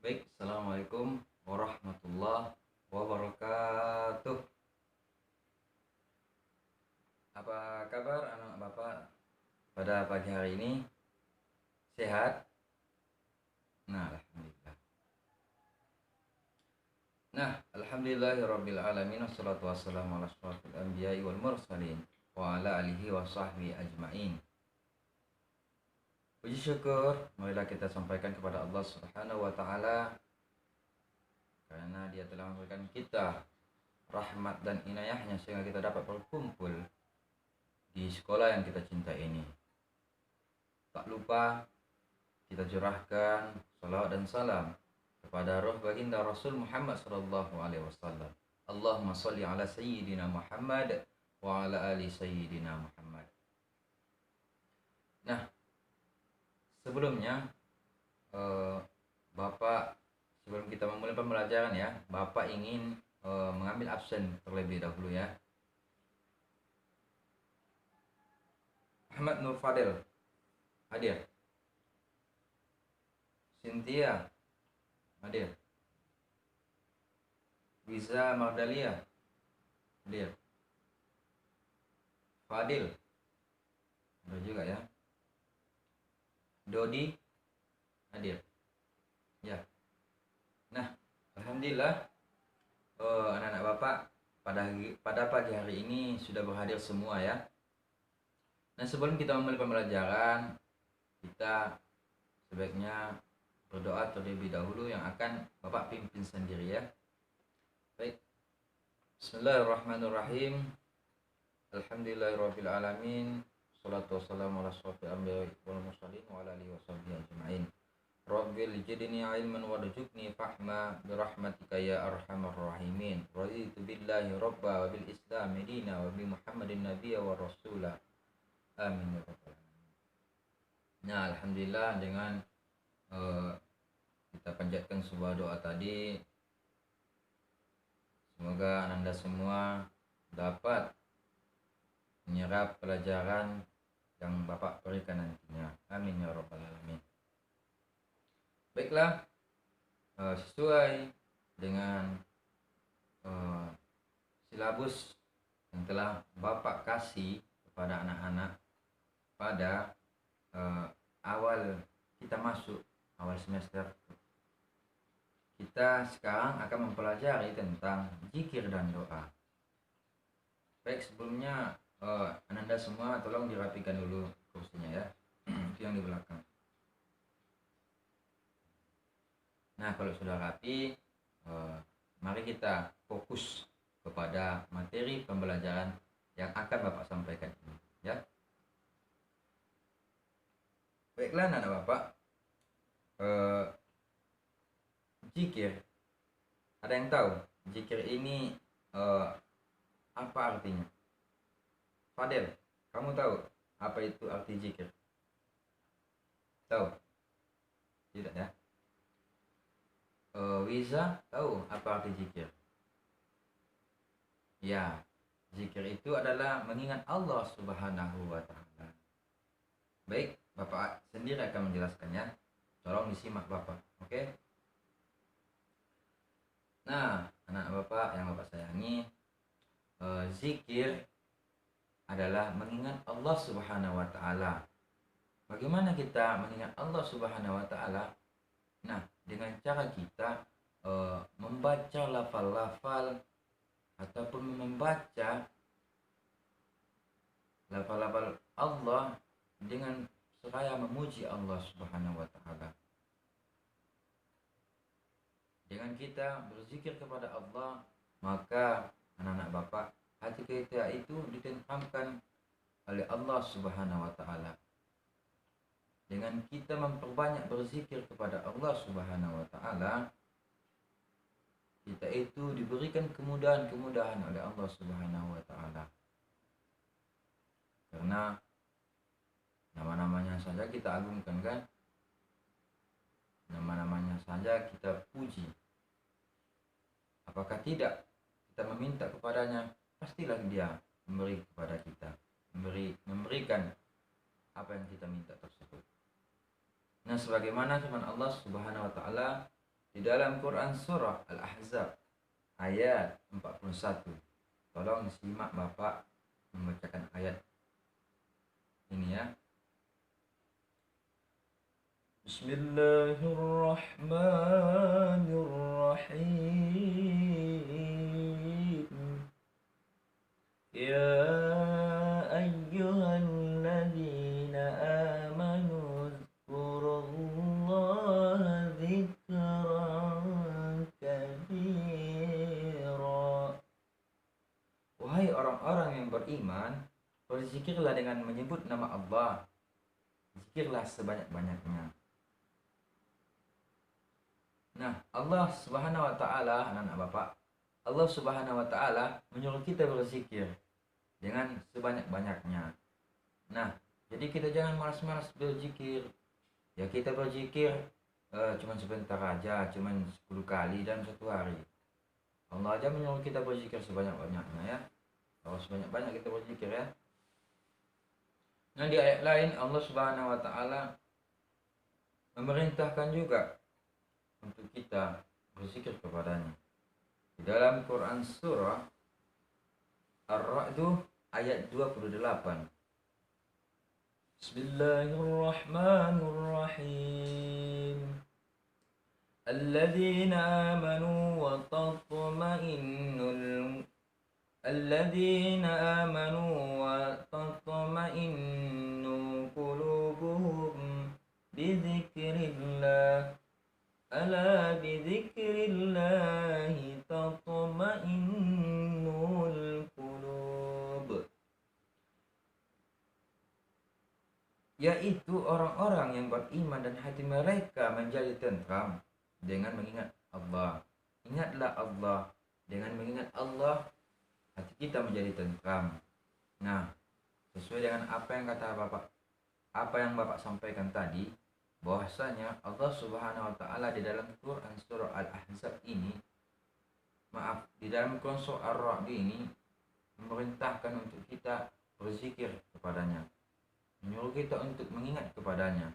Baik, Assalamualaikum warahmatullahi wabarakatuh. Apa kabar anak bapak pada pagi hari ini? Sehat? Nah, Alhamdulillah. Alhamdulillahirabbil alamin wassalatu wassalamu ala asyrofil anbiya'i wal mursalin wa ala alihi wa sahbihi ajmain. Puji syukur marilah kita sampaikan kepada Allah Subhanahu wa taala karena Dia telah memberikan kita rahmat dan inayahnya sehingga kita dapat berkumpul di sekolah yang kita cintai ini. Tak lupa kita curahkan salawat dan salam kepada roh baginda Rasul Muhammad sallallahu alaihi wasallam. Allahumma shalli ala sayyidina Muhammad wa ala ali sayyidina Muhammad. Nah, sebelumnya Bapak, sebelum kita memulai pembelajaran ya, Bapak ingin mengambil absen terlebih dahulu ya. Ahmad Nur Fadil hadir. Cynthia hadir. Wiza Mardalia hadir. Fadil ada juga ya. Dodi hadir ya. Nah, alhamdulillah anak-anak bapak pada pagi hari ini sudah berhadir semua ya. Nah, sebelum kita memulai pembelajaran, kita sebaiknya berdoa terlebih dahulu yang akan bapak pimpin sendiri ya. Baik, Bismillahirrahmanirrahim. Alhamdulillahirabbil alamin. Shalatu wassalamu ala asyrofil anbiya'i wal mursalin wa ala alihi washabbihi ajmain. Rabbil jidni ilman warzuqni fahma birahmatika ya arhamar rahimin. Raditu billahi rabba wa bil islami dina wa bi Muhammadin nabiyya wa rasula. Amin ya rabbal alamin. Nah, alhamdulillah dengan kita panjatkan sebuah doa tadi, semoga Anda semua dapat menyerap pelajaran yang Bapak berikan nantinya. Amin ya rabbal alamin. Baiklah, sesuai dengan silabus yang telah Bapak kasih kepada anak-anak pada awal kita masuk awal semester, kita sekarang akan mempelajari tentang zikir dan doa. Baik, sebelumnya Ananda semua tolong dirapikan dulu kursinya ya. Itu yang di belakang. Nah, kalau sudah rapi, mari kita fokus kepada materi pembelajaran yang akan Bapak sampaikan ini ya. Baiklah anak Bapak, zikir, ada yang tahu zikir ini apa artinya? Fadel, kamu tahu apa itu arti zikir? Tahu? Tidak ya? Wiza tahu apa arti zikir? Ya, zikir itu adalah mengingat Allah Subhanahu wa taala. Baik, Bapak sendiri akan menjelaskannya. Tolong disimak Bapak, oke? Nah, anak Bapak yang Bapak sayangi, zikir adalah mengingat Allah Subhanahu wa taala. Bagaimana kita mengingat Allah Subhanahu wa taala? Nah, dengan cara kita membaca lafal-lafal ataupun membaca lafal-lafal Allah dengan seraya memuji Allah Subhanahu wa taala. Dengan kita berzikir kepada Allah, maka anak-anak Bapak, hati kita itu ditentramkan oleh Allah Subhanahu wa taala. Dengan kita memperbanyak berzikir kepada Allah Subhanahu wa taala, kita itu diberikan kemudahan-kemudahan oleh Allah Subhanahu wa taala. Karena nama-namanya saja kita agungkan kan? Nama-namanya saja kita puji. Apakah tidak kita meminta kepadanya, pastilah dia memberi kepada kita, memberikan apa yang kita minta tersebut. Nah, sebagaimana firman Allah Subhanahu wa taala di dalam Quran surah Al-Ahzab ayat 41. Tolong simak Bapak membacakan ayat ini ya. Bismillahirrahmanirrahim. Ya ayyuhalladzina amanu zkurullaha dzikran katsira. Wahai orang-orang yang beriman, berzikirlah dengan menyebut nama Allah. Zikirlah sebanyak-banyaknya. Nah, Allah Subhanahu wa taala, anak-anak Bapak, Allah Subhanahu wa taala menyuruh kita berzikir dengan sebanyak-banyaknya. Nah, jadi kita jangan malas-malas berzikir. Ya kita berzikir cuman sebentar aja, cuman 10 kali dalam satu hari. Allah aja menyuruh kita berzikir sebanyak-banyaknya ya. Kalau sebanyak-banyak kita berzikir ya. Nah, di ayat lain Allah Subhanahu wa taala memerintahkan juga untuk kita berzikir kepadanya. Di dalam Quran surah Ar-Ra'd ayat 28. Bismillahirrahmanirrahim. Alladzina amanu wa tatma'innul qulubuhum bizikrillah. Ala bizikrillahi tatma'innul qulub. Yaitu orang-orang yang beriman dan hati mereka menjadi tentram dengan mengingat Allah. Ingatlah Allah. Dengan mengingat Allah, hati kita menjadi tentram. Nah, sesuai dengan apa yang kata Bapak, apa yang Bapak sampaikan tadi, bahwasanya Allah Subhanahu wa taala di dalam Quran surah Al-Ahzab ini, di dalam Quran surah Ar-Ra'd ini memerintahkan untuk kita berzikir kepadanya, menyuruh kita untuk mengingat kepadanya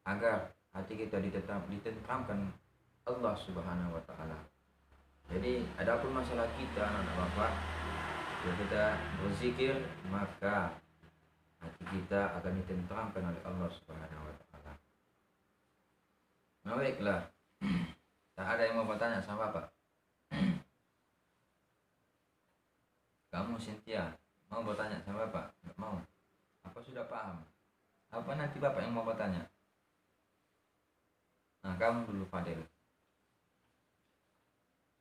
agar hati kita ditentramkan Allah Subhanahu wa taala. Jadi adapun masalah kita anak Bapak, jika kita berzikir maka hati kita akan ditentramkan oleh Allah Subhanahu wa taala. Nah, baiklah. Tak ada yang mau bertanya sama Bapak? Kamu Cynthia mau bertanya sama Bapak? Enggak mau. Apa sudah paham? Apa nanti Bapak yang mau bertanya? Nah, kamu dulu Fadil.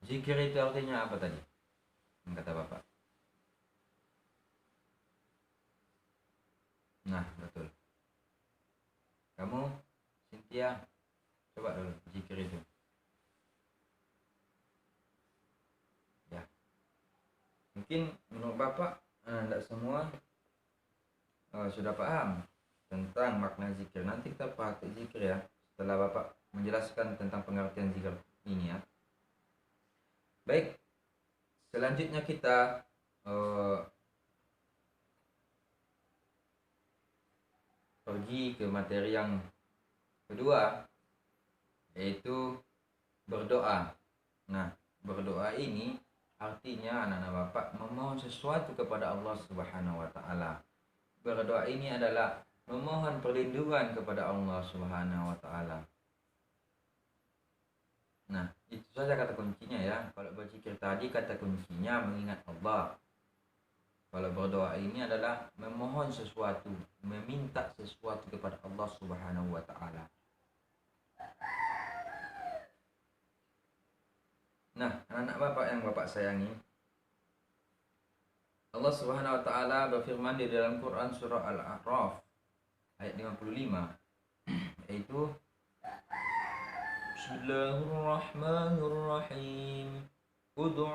Zikir itu artinya apa tadi? Kata Bapak. Nah, betul. Kamu Cynthia, coba dulu zikir itu. Ya. Mungkin menurut Bapak tidak semua sudah paham tentang makna zikir. Nanti kita pakai zikir ya, setelah Bapak menjelaskan tentang pengertian zikir ini ya. Baik, selanjutnya kita pergi ke materi yang kedua, yaitu berdoa. Nah, berdoa ini artinya anak-anak Bapak memohon sesuatu kepada Allah Subhanahu wa taala. Berdoa ini adalah memohon perlindungan kepada Allah Subhanahu wa taala. Nah, itu saja kata kuncinya ya. Kalau berzikir tadi kata kuncinya mengingat Allah. Kalau berdoa ini adalah memohon sesuatu, meminta sesuatu kepada Allah Subhanahu wa taala. Nah, anak-anak Bapak yang Bapak sayangi, Allah Subhanahu wa taala berfirman di dalam Quran surah Al-A'raf ayat 55, yaitu Bismillahirrahmanirrahim. Ud'u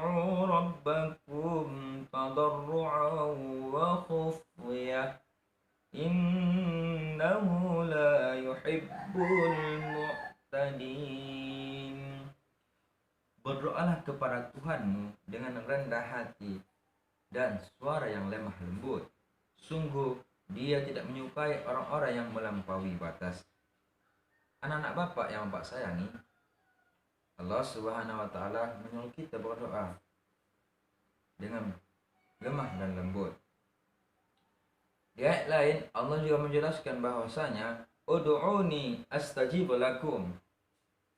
rabbakum tadarru'an wa khufyah. Innahu la yuhibbul mu'tadin. Berdoalah kepada Tuhanmu dengan rendah hati dan suara yang lemah lembut. Sungguh Dia tidak menyukai orang-orang yang melampaui batas. Anak-anak Bapak yang Bapak sayangi, Allah Subhanahu wa taala menyuruh kita berdoa dengan lemah dan lembut. Di ayat lain Allah juga menjelaskan bahwasanya ud'uni astajib lakum.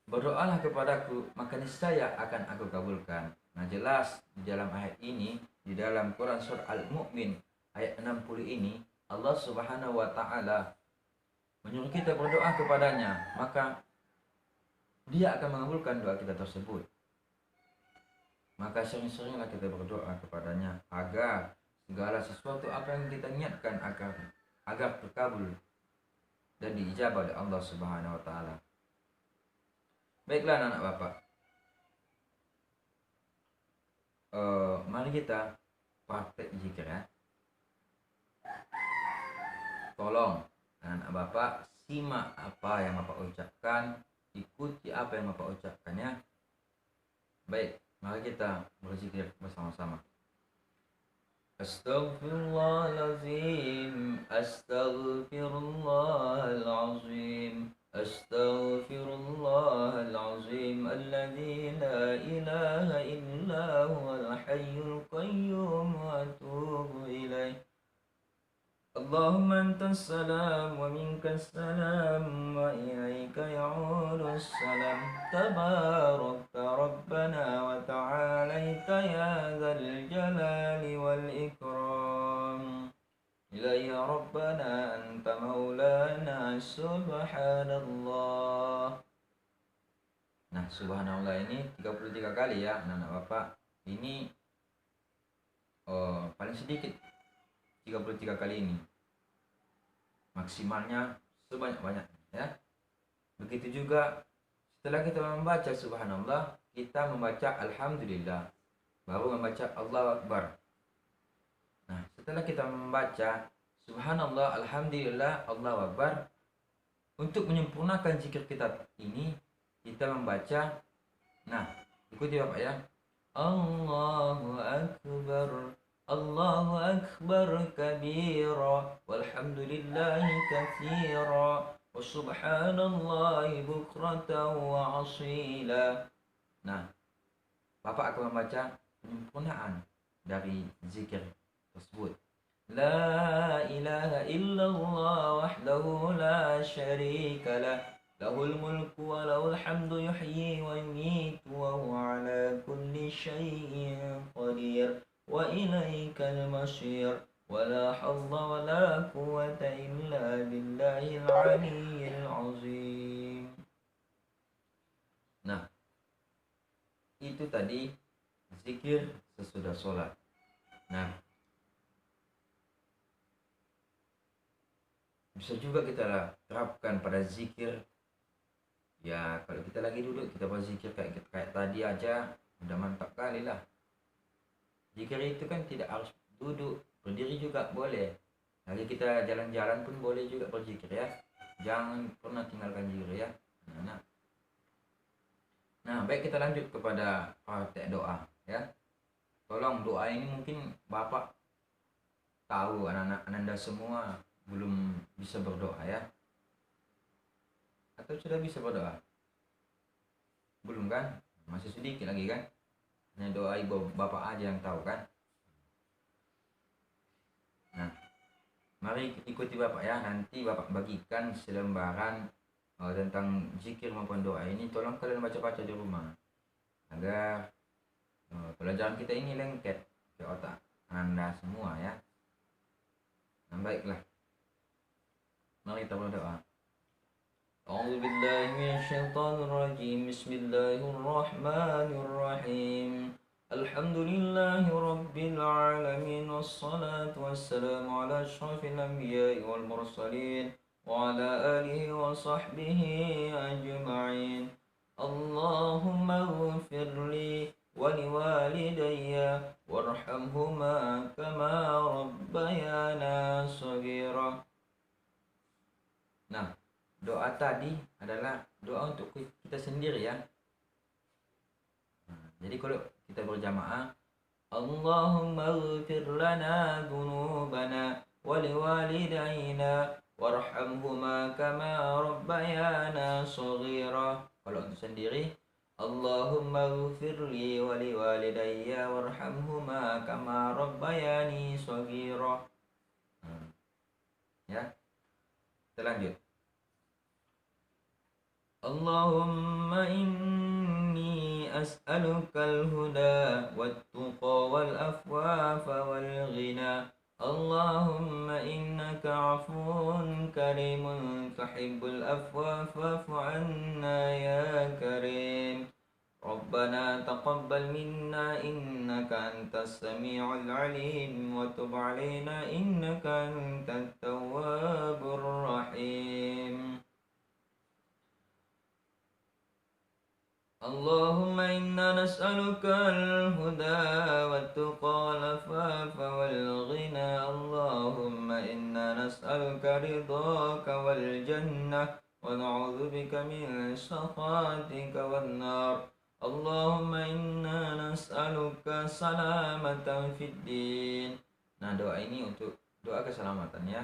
Berdoalah kepadaku maka niscaya akan aku kabulkan. Nah, jelas di dalam ayat ini, di dalam Quran surah Al-Mu'min ayat 60 ini, Allah Subhanahu wa taala menyuruh kita berdoa kepadanya, maka Dia akan mengabulkan doa kita tersebut. Maka sering-seringlah kita berdoa kepadanya agar segala sesuatu apa yang kita niatkan agar terkabul dan diijabah oleh Allah Subhanahu wa taala. Baiklah anak bapak, mari kita praktek zikir ya. Tolong anak bapak simak apa yang bapak ucapkan, ikuti apa yang bapak ucapkan ya. Baik, mari kita berzikir bersama-sama. Astaghfirullahalazim, astaghfirullahalazim, astaghfirullahalazim, alladzi la ilaha illa huwal hayyul qayyum wa atubu ilaih. Allahumma antas salam wa minkas salam wa ilaika ya'udus salam. Tabarakta rabbana wa ta'alaita ya dzal jalali wal ikram. Ilayya rabbana anta maulana subhanallah. Nah, subhanallah ini 33 kali ya anak-anak bapak. Ini paling sedikit 33 kali ini, maksimalnya sebanyak-banyak ya. Begitu juga setelah kita membaca subhanallah, kita membaca alhamdulillah, baru membaca Allahu Akbar. Nah, setelah kita membaca subhanallah, alhamdulillah, Allahu Akbar, untuk menyempurnakan zikir kita ini, kita membaca, nah ikuti bapak ya, Allahu Akbar, Allahu Akbar kabira, walhamdulillahi katsira, wa subhanallahi bukratan wa asila. Nah, bapak akan membaca penyempurnaan dari zikir tersebut. La ilaha illallah wahdahu la syarika lah, lahul mulku wa lahul hamdu yuhyi wa yumiitu wa huwa ala kulli syai'in qadir. Wa ilaikal masyir, wa la hawla wa la quwwata illa billahil aliyyil azim. Nah, itu tadi zikir sesudah sholat. Nah, bisa juga kita terapkan pada zikir ya, kalau kita lagi duduk kita berzikir kayak tadi aja udah mantap kali lah. Zikir itu kan tidak harus duduk, berdiri juga boleh. Lagi kita jalan-jalan pun boleh juga berzikir ya. Jangan pernah tinggalkan zikir ya. Nah, baik, kita lanjut kepada praktek doa ya. Tolong doa ini mungkin bapak tahu, anak-anak Anda semua belum bisa berdoa ya. Atau sudah bisa berdoa? Belum kan? Masih sedikit lagi kan? Hanya doa ibu bapak aja yang tahu kan. Nah, mari ikuti bapak ya. Nanti bapak bagikan selembaran tentang zikir maupun doa ini. Tolong kalian baca-baca di rumah agar pelajaran kita ini lengket ke otak Anda semua ya. Nah, baiklah, mari kita berdoa. أعوذ بالله من الشيطان الرجيم بسم الله الرحمن الرحيم الحمد لله رب العالمين والصلاة والسلام على أشرف الأنبياء والمرسلين وعلى آله وصحبه أجمعين اللهم اغفر لي ولوالدي وارحمهما كما ربيانا صغيرا. Nah, doa tadi adalah doa untuk kita sendiri ya. Jadi kalau kita berjamaah, Allahumma ighfir lana dhunubana wa liwalidayna warhamhuma kama rabbayana shaghira. Kalau untuk sendiri, Allahumma ghfirli wa liwalidayya warhamhuma kama rabbayani shaghira. Ya, kita lanjut. Allahumma inni as'alukal huda wat-tuqa wal afwafa wal ghina. Allahumma innaka afuwun karimun tuhibbul afwa fa'fu anna ya karim. Rabbana taqabbal minna innaka antas sami'ul alim wa tub 'alaina innaka antat tawwabur rahim. Allahumma inna nas'aluka al-huda wat-tuqa wal-afafa wal-ghina. Allahumma inna nas'aluka ridhaka wal-jannah wa na'udzu bika min sakhatika wan-nar. Allahumma inna nas'aluka salamatan fid din. Nah, doa ini untuk doa keselamatan ya.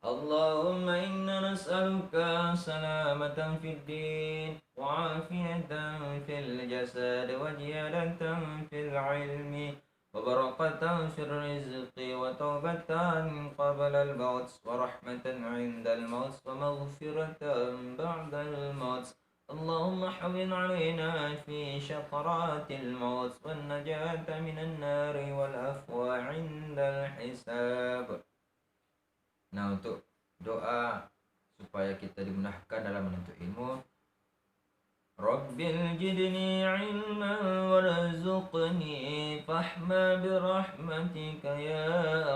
Allahumma inna nas'aluka salamatan fid din wa afiyatan fil jasad wa ziyadatan fil ilmi wa barakatan fil rizqi wa taubatan qabla al maut wa rahmatan 'inda al maut wa maghfiratan ba'da al maut. Allahumma hawwin 'alaina fi syakaratil maut wan najata minan nari wal afwa 'inda al hisab. Nah, untuk doa supaya kita dimudahkan dalam menuntut ilmu, Rabbil jidni ilman warzuqni fahma birahmatika ya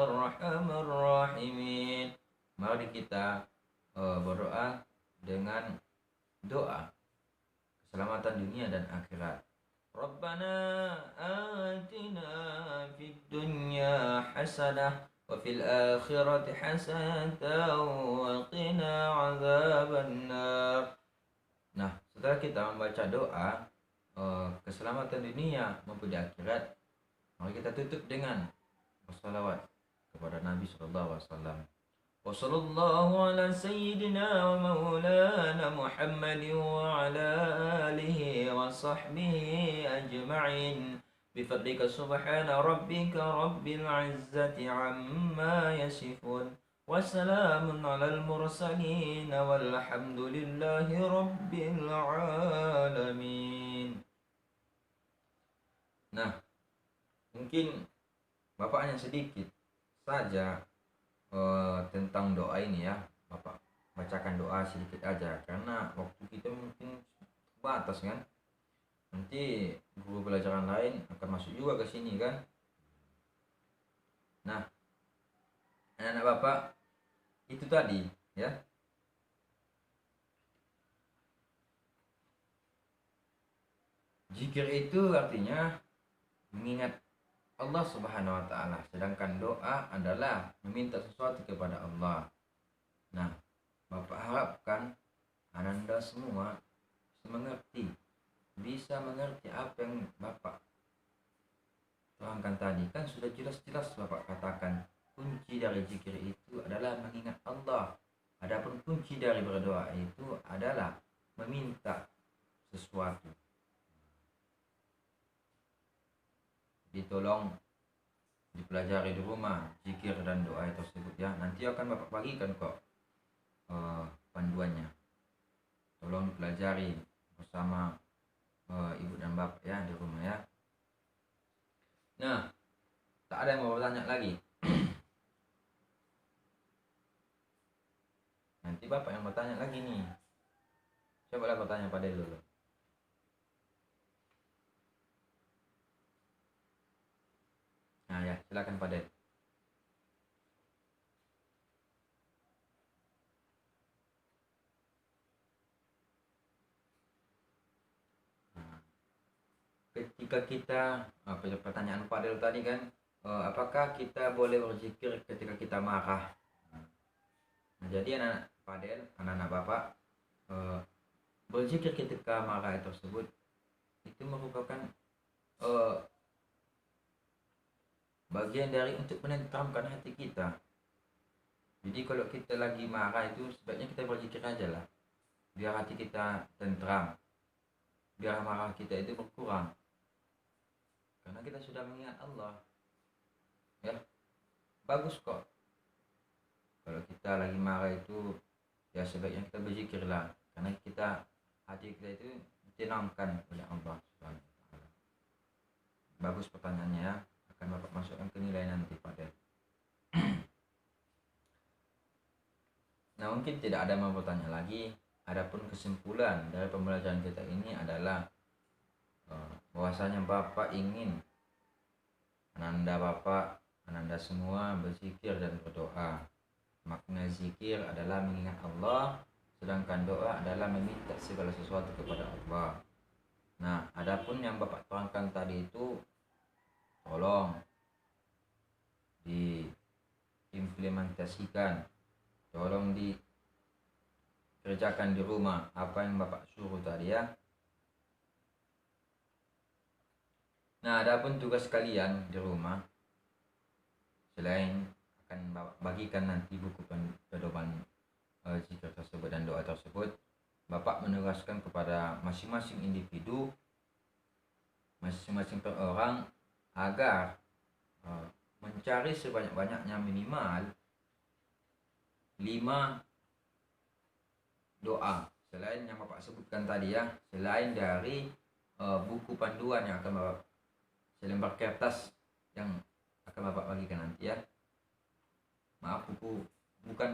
arhamar rahimin. Mari kita berdoa dengan doa keselamatan dunia dan akhirat. Rabbana atina fid dunya hasanah wa fil akhirati hasanatan wa qina azabannar. Nah, setelah kita membaca doa keselamatan dunia maupun di akhirat, mari kita tutup dengan bersalawat kepada Nabi sallallahu alaihi wasallam. Wa sallallahu ala sayyidina wa maulana Muhammad wa ala alihi wa sahbihi ajma'in. بفضلك سبحان ربك رب العزة عما يصفون وسلام على المرسلين والحمد لله رب العالمين. Nah, mungkin Bapak hanya sedikit saja tentang doa ini ya. Bapak bacakan doa sedikit aja karena waktu kita mungkin terbatas kan. Nanti guru pelajaran lain akan masuk juga ke sini kan. Nah, anak-anak Bapak itu tadi ya. Zikir itu artinya mengingat Allah Subhanahu wa taala, sedangkan doa adalah meminta sesuatu kepada Allah. Nah, Bapak harapkan Anda semua bisa mengerti apa yang Bapak terangkan tadi. Kan sudah jelas-jelas Bapak katakan kunci dari zikir itu adalah mengingat Allah. Adapun kunci dari berdoa itu adalah meminta sesuatu. Ditolong dipelajari di rumah zikir dan doa tersebut ya. Nanti akan Bapak bagikan kok panduannya. Tolong dipelajari bersama ibu dan bapak ya di rumah ya. Nah, tak ada yang mau bertanya lagi. Nanti bapak yang bertanya lagi nih. Cobalah bertanya pada dulu. Nah ya, silakan Pak Del. Ketika kita pertanyaan Pak Del tadi kan, apakah kita boleh berzikir ketika kita marah? Nah, jadi anak Pak Del, anak-anak Bapak, berzikir ketika marah tersebut itu merupakan bagian dari untuk menenteramkan hati kita. Jadi kalau kita lagi marah itu sebaiknya kita berzikir aja lah, biar hati kita tentram. biar marah kita itu berkurang, karena kita sudah mengingat Allah. Ya, bagus kok kalau kita lagi marah itu, ya sebaiknya kita berzikirlah, karena hati kita itu ditenangkan oleh Allah Subhanahu wa taala. Bagus pertanyaannya ya, akan Bapak masukkan ke nilai nanti pada. Nah, mungkin tidak ada yang mau bertanya lagi. Adapun kesimpulan dari pembelajaran kita ini adalah bahwasanya Bapak ingin Ananda semua berzikir dan berdoa. Makna zikir adalah mengingat Allah, sedangkan doa adalah meminta segala sesuatu kepada Allah. Nah, adapun yang Bapak terangkan tadi itu, tolong diimplementasikan, tolong dikerjakan di rumah apa yang Bapak suruh tadi ya. Nah, adapun tugas kalian di rumah, selain akan bagikan nanti buku pedoman zikir tersebut dan doa tersebut, Bapak menugaskan kepada masing-masing individu, masing-masing per orang, agar mencari sebanyak-banyaknya minimal 5 doa selain yang Bapak sebutkan tadi ya, selain dari buku panduan yang akan Bapak, selembar kertas yang akan Bapak bagikan nanti ya. Bukan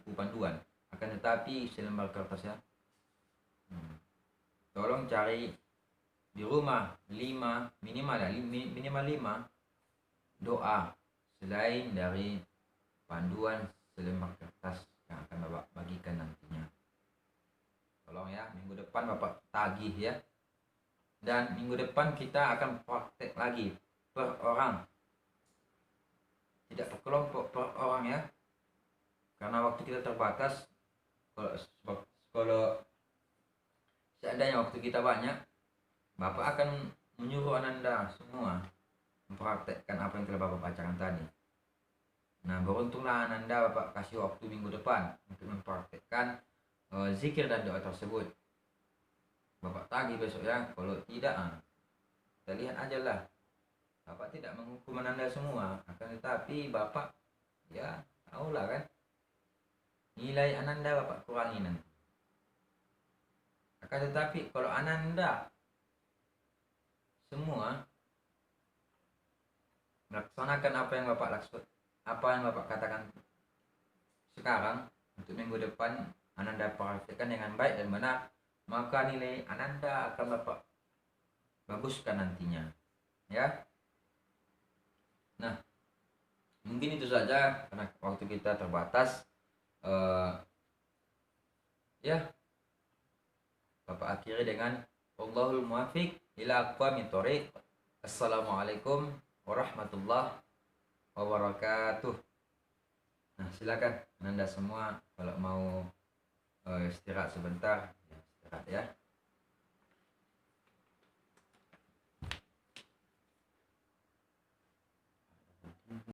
buku panduan, akan tetapi selembar kertas ya. Tolong cari di rumah minimal 5 doa selain dari panduan selembar kertas yang akan Bapak bagikan nantinya. Tolong ya, minggu depan Bapak tagih ya. Dan minggu depan kita akan praktek lagi per orang, tidak per kelompok, per orang ya, karena waktu kita terbatas. Kalau seandainya waktu kita banyak, Bapak akan menyuruh Ananda semua mempraktekkan apa yang telah Bapak bacakan tadi. Nah, beruntunglah Ananda Bapak kasih waktu minggu depan untuk mempraktekkan zikir dan doa tersebut. Bapak tagih besok ya. Kalau tidak, kita lihat aja lah. Bapak tidak menghukum Ananda semua, akan tetapi Bapak ya tahulah kan, nilai Ananda Bapak kurangi nanti. Akan tetapi kalau Ananda semua melaksanakan apa yang Bapak katakan sekarang, untuk minggu depan Ananda praktekkan dengan baik dan benar, maka nilai Ananda akan Bapak baguskan nantinya ya. Nah, mungkin itu saja karena waktu kita terbatas. Ya, Bapak akhiri dengan Wallahul muwaffiq ila aqwamit thoriq. Assalamualaikum warahmatullahi wabarakatuh. Nah, silakan Anda semua kalau mau istirahat sebentar, ya, istirahat ya.